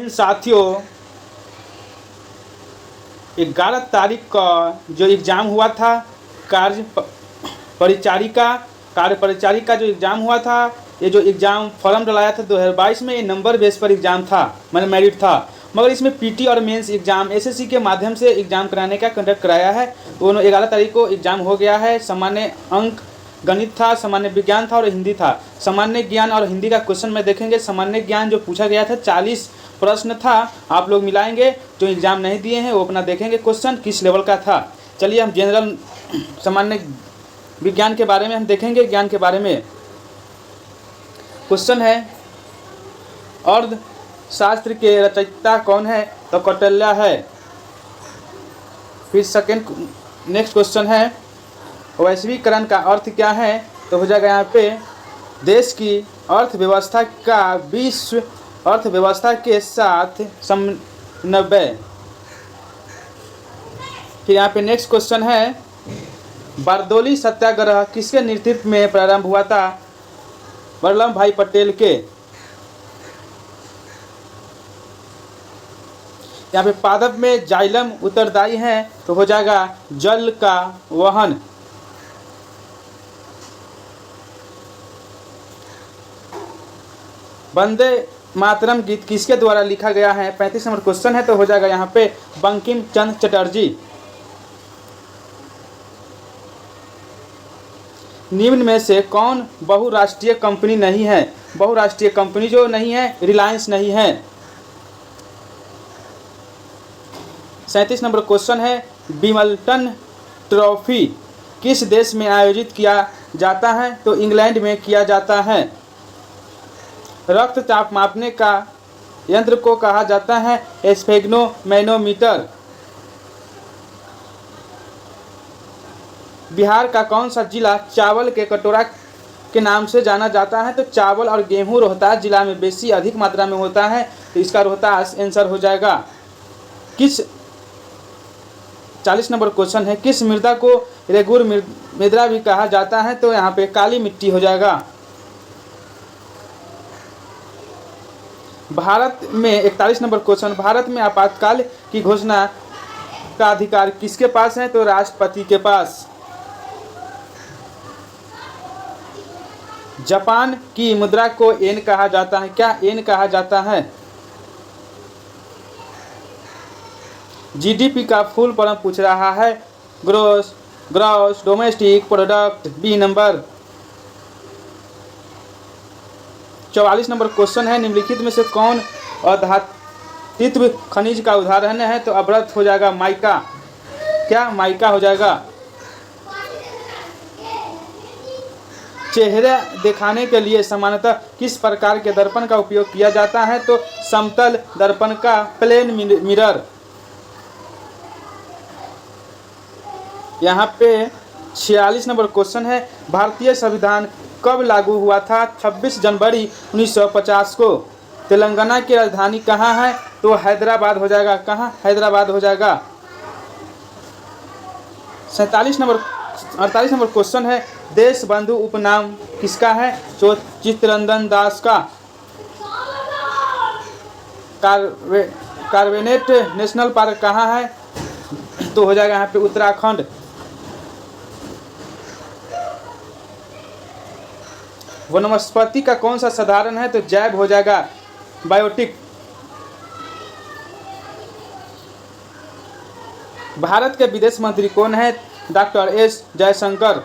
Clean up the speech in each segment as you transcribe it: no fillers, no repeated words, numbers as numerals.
इन साथियों 11 तारीख का जो एग्ज़ाम हुआ था कार्य परिचारिका जो एग्ज़ाम हुआ था, ये जो एग्ज़ाम फॉर्म डलाया था 2022 में, ये नंबर बेस पर एग्ज़ाम था, मैंने मेरिट था। मगर इसमें पीटी और मेंस एग्ज़ाम एसएससी के माध्यम से एग्ज़ाम कराने का कंडक्ट कराया है। दोनों 11 तारीख को एग्ज़ाम हो गया है। सामान्य अंक गणित था, सामान्य विज्ञान था और हिंदी था। सामान्य ज्ञान और हिंदी का क्वेश्चन में देखेंगे। सामान्य ज्ञान जो पूछा गया था 40 प्रश्न था, आप लोग मिलाएंगे। जो एग्ज़ाम नहीं दिए हैं वो अपना देखेंगे क्वेश्चन किस लेवल का था। चलिए हम जनरल सामान्य विज्ञान के बारे में हम देखेंगे। ज्ञान के बारे में क्वेश्चन है, अर्थशास्त्र के रचयिता कौन है? तो कौटिल्य है। फिर नेक्स्ट क्वेश्चन है, वैश्वीकरण का अर्थ क्या है? तो हो जाएगा यहाँ पे देश की अर्थव्यवस्था का विश्व अर्थव्यवस्था के साथ समन्वय। फिर यहाँ पे नेक्स्ट क्वेश्चन है, बारदोली सत्याग्रह किसके नेतृत्व में प्रारंभ हुआ था? वल्लभ भाई पटेल के। यहाँ पे पादप में जाइलम उत्तरदायी है, तो हो जाएगा जल का वहन। वंदे मातरम गीत किसके द्वारा लिखा गया है? 35 नंबर क्वेश्चन है, तो हो जाएगा यहाँ पे बंकिम चंद्र चटर्जी। निम्न में से कौन बहुराष्ट्रीय कंपनी नहीं है? बहुराष्ट्रीय कंपनी जो नहीं है, रिलायंस नहीं है। 37 नंबर क्वेश्चन है, विंबलडन ट्रॉफी किस देश में आयोजित किया जाता है? तो इंग्लैंड में किया जाता है। रक्तचाप मापने का यंत्र को कहा जाता है स्फेग्नोमैनोमीटर। बिहार का कौन सा जिला चावल के कटोरा के नाम से जाना जाता है? तो चावल और गेहूं रोहतास जिला में अधिक मात्रा में होता है, तो इसका रोहतास आंसर हो जाएगा। 40 नंबर क्वेश्चन है, किस मृदा को रेगुर मृदा भी कहा जाता है? तो यहाँ पे काली मिट्टी हो जाएगा। भारत में 41 नंबर क्वेश्चन, भारत में आपातकाल की घोषणा का अधिकार किसके पास है? तो राष्ट्रपति के पास। जापान की मुद्रा को येन कहा जाता है। क्या येन कहा जाता है? जीडीपी का फुल फॉर्म पूछ रहा है, gross domestic product. B number. 44 number question है, निम्नलिखित में से कौन अधात्वित्व खनिज का उदाहरण है? तो अभ्रक हो जाएगा माइका। क्या माइका हो जाएगा। चेहरा दिखाने के लिए सामान्यतः किस प्रकार के दर्पण का उपयोग किया जाता है? तो समतल दर्पण का, प्लेन मिरर। यहाँ पे 46 नंबर क्वेश्चन है, भारतीय संविधान कब लागू हुआ था? 26 जनवरी 1950 को। तेलंगाना की राजधानी कहाँ है? तो हैदराबाद हो जाएगा। कहाँ? हैदराबाद हो जाएगा। 48 नंबर क्वेश्चन है, देश बंधु उपनाम किसका है? तो चित्तरंजन दास का। कार्बेट नेशनल पार्क कहाँ है? तो हो जाएगा यहाँ पे उत्तराखंड। वनस्पति का कौन सा साधारण है? तो जैव हो जाएगा, बायोटिक। भारत के विदेश मंत्री कौन है? Doctor S Jaishankar.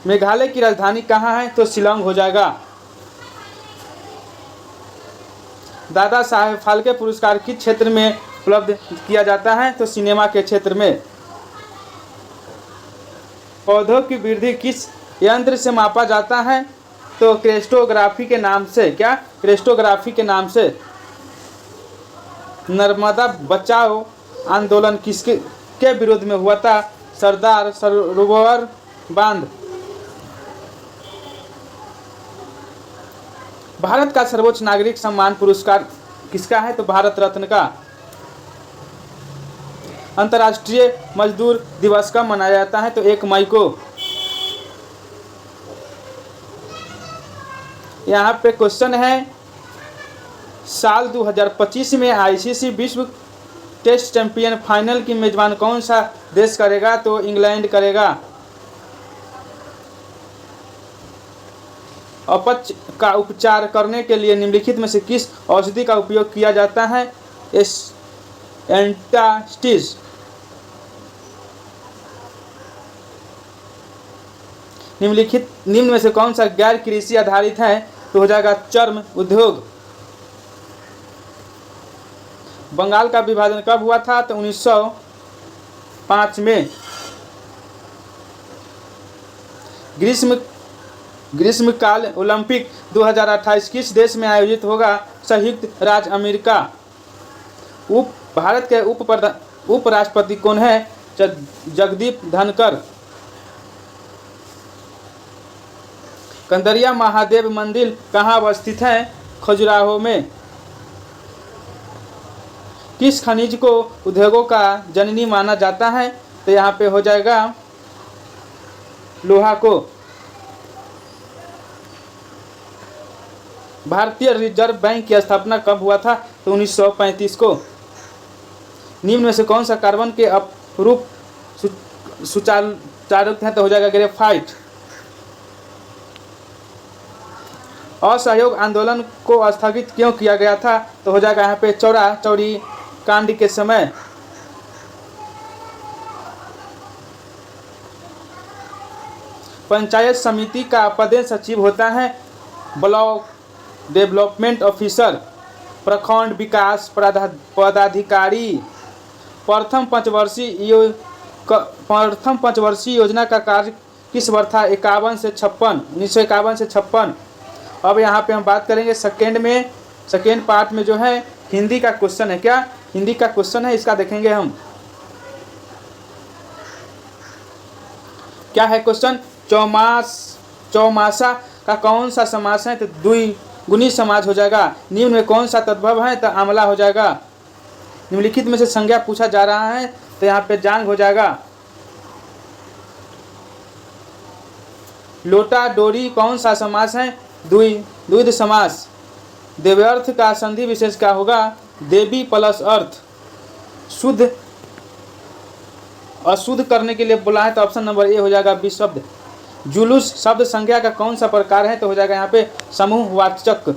मेघालय की राजधानी कहाँ है? तो शिलांग हो जाएगा। दादा साहेब फाल्के पुरस्कार किस क्षेत्र में उपलब्ध किया जाता है? तो सिनेमा के क्षेत्र में। पौधों की वृद्धि किस यंत्र से मापा जाता है? तो क्रेस्टोग्राफी के नाम से। क्या? क्रेस्टोग्राफी के नाम से। नर्मदा बचाओ आंदोलन किसके के विरोध में हुआ था? सरदार सरोवर बांध। भारत का सर्वोच्च नागरिक सम्मान पुरस्कार किसका है? तो भारत रत्न का। अंतर्राष्ट्रीय मजदूर दिवस कब मनाया जाता है? तो 1 मई को। यहाँ पे क्वेश्चन है, साल 2025 में आईसीसी विश्व टेस्ट चैंपियन फाइनल की मेजबान कौन सा देश करेगा? तो इंग्लैंड करेगा। अपच का उपचार करने के लिए निम्नलिखित में से किस औषधि का उपयोग किया जाता है? एंटास्टिस। निम्न में से कौन सा गैर कृषि आधारित है? तो हो जाएगा चर्म उद्योग। बंगाल का विभाजन कब हुआ था? तो 1905 में। ग्रीष्मकाल ओलंपिक 2028 किस देश में आयोजित होगा? संयुक्त राज्य अमेरिका। भारत के उपराष्ट्रपति कौन है? जगदीप धनखड़। कंदरिया महादेव मंदिर कहाँ अवस्थित है? खजुराहो में। किस खनिज को उद्योगों का जननी माना जाता है? तो यहाँ पे हो जाएगा लोहा को। भारतीय रिजर्व बैंक की स्थापना कब हुआ था? तो 1935 को। निम्न में से कौन सा कार्बन के अपरूप सुचालक है? तो हो जाएगा ग्रेफाइट। असहयोग आंदोलन को स्थगित क्यों किया गया था? तो हो जाएगा यहाँ पे चौरा चौरी कांड के समय। पंचायत समिति का पदेन सचिव होता है ब्लॉक डेवलपमेंट ऑफिसर, प्रखंड विकास पदाधिकारी। प्रथम पंचवर्षीय योजना का कार्य किस वर्ष था? 1951 से 56। अब यहाँ पे हम बात करेंगे सेकेंड पार्ट में जो है हिंदी का क्वेश्चन है। क्या हिंदी का क्वेश्चन है? इसका देखेंगे हम। क्या है क्वेश्चन? चौमासा का कौन सा समास है? तो द्विगुणी समाज हो जाएगा। निम्न में कौन सा तद्भव है? तो आमला हो जाएगा। निम्नलिखित में से संज्ञा पूछा जा रहा है, तो यहाँ पे जांग हो जाएगा। लोटा डोरी कौन सा समास है? द्विविध समास। देव्यर्थ का संधि विशेष क्या होगा? देवी प्लस अर्थ। शुद्ध अशुद्ध करने के लिए बोला है, तो ऑप्शन नंबर ए हो जाएगा विशब्द। जुलूस शब्द संज्ञा का कौन सा प्रकार है? तो हो जाएगा यहाँ पे समूहवाचक।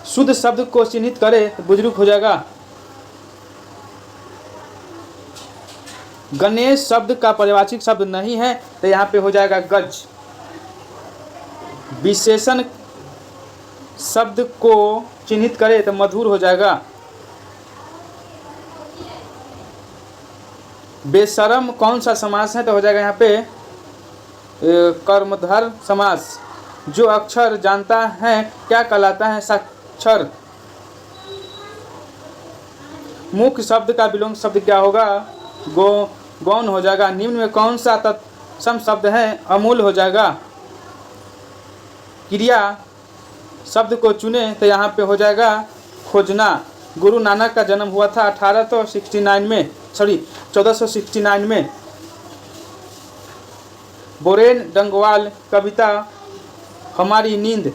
शुद्ध शब्द को चिन्हित करे तो बुजुर्ग हो जाएगा। गणेश शब्द का पर्यायवाची शब्द नहीं है, तो यहाँ पे हो जाएगा गज। विशेषण शब्द को चिन्हित करे तो मधुर हो जाएगा। बेशरम कौन सा समास है? तो हो जाएगा यहाँ पे कर्मधार समास। जो अक्षर जानता है क्या कहलाता है? साक्षर। मुख्य शब्द का विलोम शब्द क्या होगा? गौण हो जाएगा। निम्न में कौन सा तत्सम शब्द है? अमूल हो जाएगा। क्रिया शब्द को चुने तो यहाँ पे हो जाएगा खोजना। गुरु नानक का जन्म हुआ था 1469 में। बोरेन डंगवाल कविता हमारी नींद।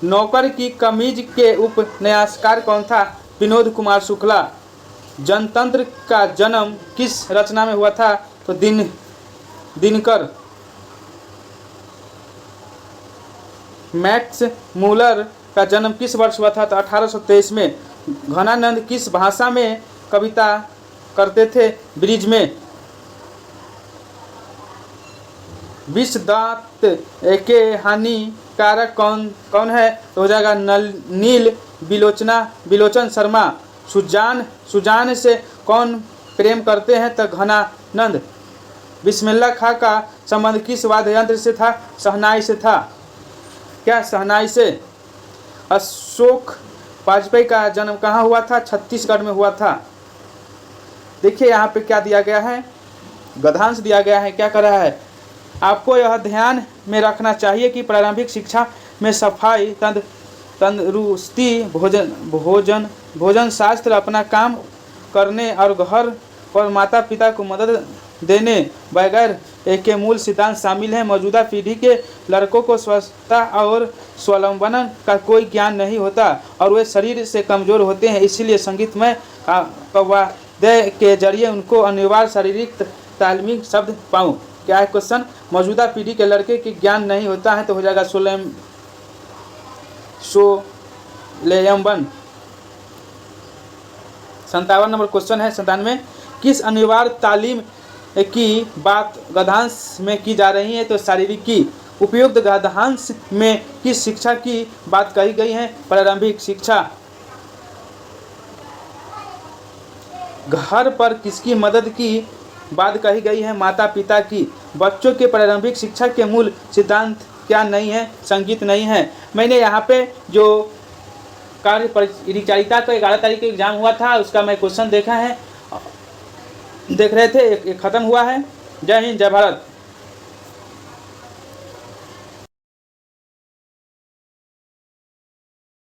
नौकर की कमीज के उपन्यासकार कौन था? विनोद कुमार शुक्ला। जनतंत्र का जन्म किस रचना में हुआ था? तो दिनकर। मैक्स मूलर का जन्म किस वर्ष हुआ था? तो 1823 में। घनानंद किस भाषा में कविता करते थे? ब्रिज में। विष दांत के हानिकारक कौन है? तो हो जाएगा नील बिलोचन शर्मा। सुजान से कौन प्रेम करते हैं? तो घनानंद। बिस्मिल्लाह खां का संबंध किस वाद्य यंत्र से था? शहनाई से था। क्या शहनाई से? अशोक वाजपेयी का जन्म कहाँ हुआ था? छत्तीसगढ़ में हुआ था। देखिए यहाँ पे क्या दिया गया है? गद्यांश दिया गया है। क्या कर रहा है? आपको यह ध्यान में रखना चाहिए कि प्रारंभिक शिक्षा में सफाई, तंदुरुस्ती, भोजन शास्त्र, अपना काम करने और घर पर माता पिता को मदद देने बगैर के मूल सिद्धांत शामिल हैं। मौजूदा पीढ़ी के लड़कों को स्वच्छता और स्वावलंबन का कोई ज्ञान नहीं होता और वे शरीर से कमज़ोर होते हैं, इसीलिए संगीतमय वाद्य के जरिए उनको अनिवार्य शारीरिक तालीमी शब्द पाऊँ। क्या है क्वेश्चन? मौजूदा पीढ़ी के लड़के के ज्ञान नहीं होता है, तो हो जाएगा स्वावलंबन। 57 नंबर क्वेश्चन है 97, किस अनिवार्य तालीम की बात गद्यांश में की जा रही है? तो शारीरिक की। उपयुक्त गद्यांश में किस शिक्षा की बात कही गई है? प्रारंभिक शिक्षा। घर पर किसकी मदद की बात कही गई है? माता पिता की। बच्चों के प्रारंभिक शिक्षा के मूल सिद्धांत क्या नहीं है? संगीत नहीं है। मैंने यहाँ पे जो कार्य परिचारिता का 11 तारीख को एग्जाम हुआ था उसका मैं क्वेश्चन देखा है, देख रहे थे, एक ख़त्म हुआ है। जय हिंद, जय भारत।